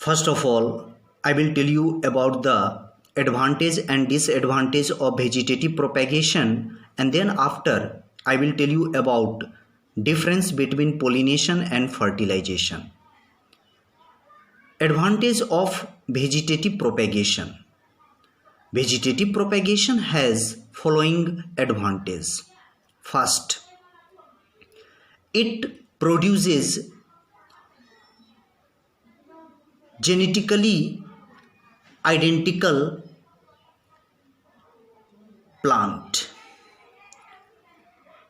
First of all, I will tell you about the advantage and disadvantage of vegetative propagation, and then after I will tell you about difference between pollination and fertilization. Advantage of vegetative propagation. Vegetative propagation has following advantage. First, it produces genetically identical plant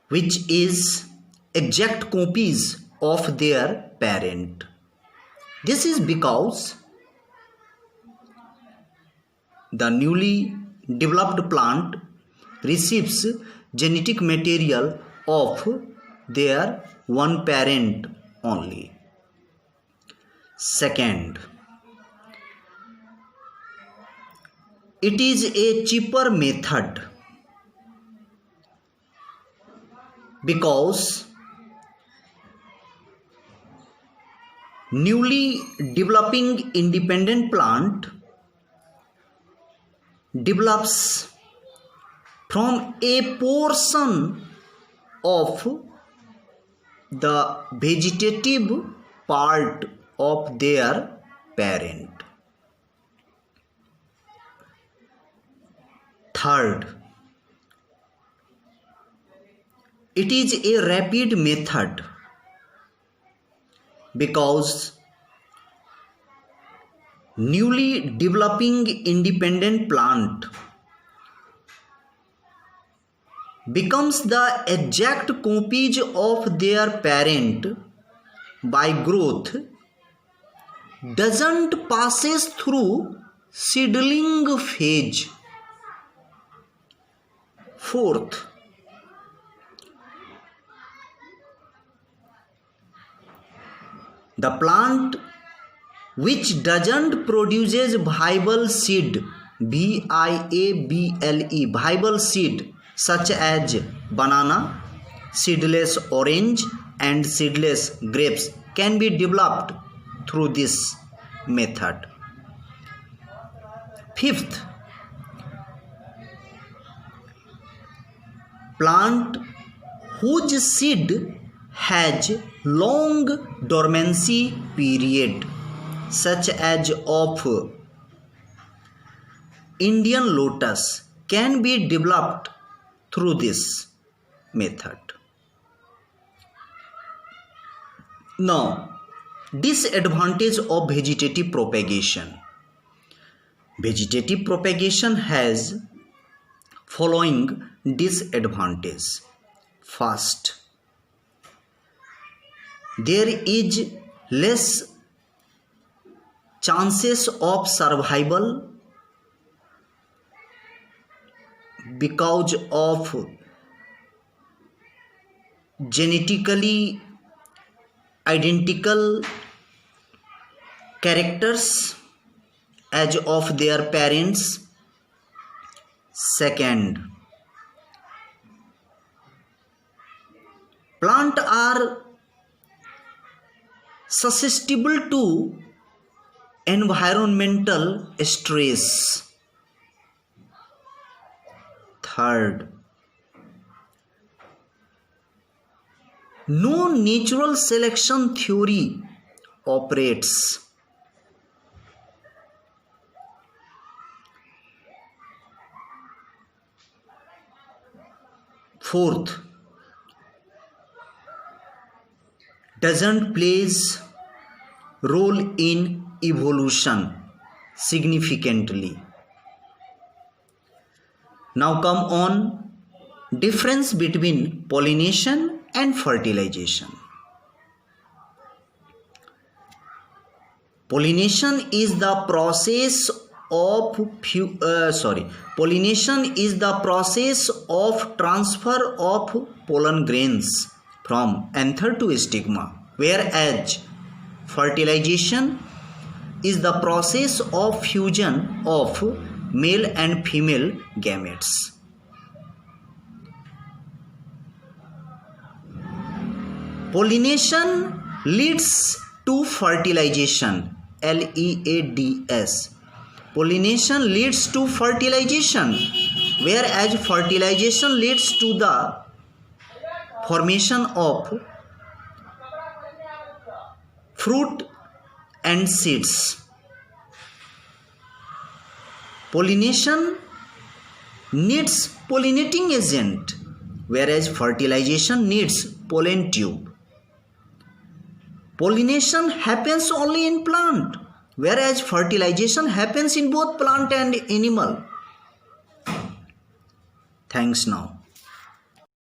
which is exact copies of their parent. This is because the newly developed plant receives genetic material of their one parent only. Second, it is a cheaper method because newly developing independent plant develops from a portion of the vegetative part of their parent. Third, it is a rapid method because newly developing independent plant becomes the exact copies of their parent by growth, doesn't passes through seedling phase. Fourth, the plant which doesn't produces viable seed, viable, viable seed such as banana, seedless orange and seedless grapes can be developed through this method. Fifth, plant whose seed has long dormancy period such as of Indian lotus can be developed through this method. Now, disadvantage of vegetative propagation. Vegetative propagation has following disadvantage. First, there is less chances of survival because of genetically identical characters as of their parents. Second, plants are susceptible to environmental stress. Third, no natural selection theory operates. Fourth, doesn't plays role in evolution significantly. Now come on difference between pollination and fertilization. Pollination is the process of transfer of pollen grains from anther to stigma, whereas fertilization is the process of fusion of male and female gametes. Pollination leads to fertilization LEADS. Pollination leads to fertilization, whereas fertilization leads to the formation of fruit and seeds. Pollination needs pollinating agent, whereas fertilization needs pollen tube. Pollination happens only in plant, whereas fertilization happens in both plant and animal. Thanks now.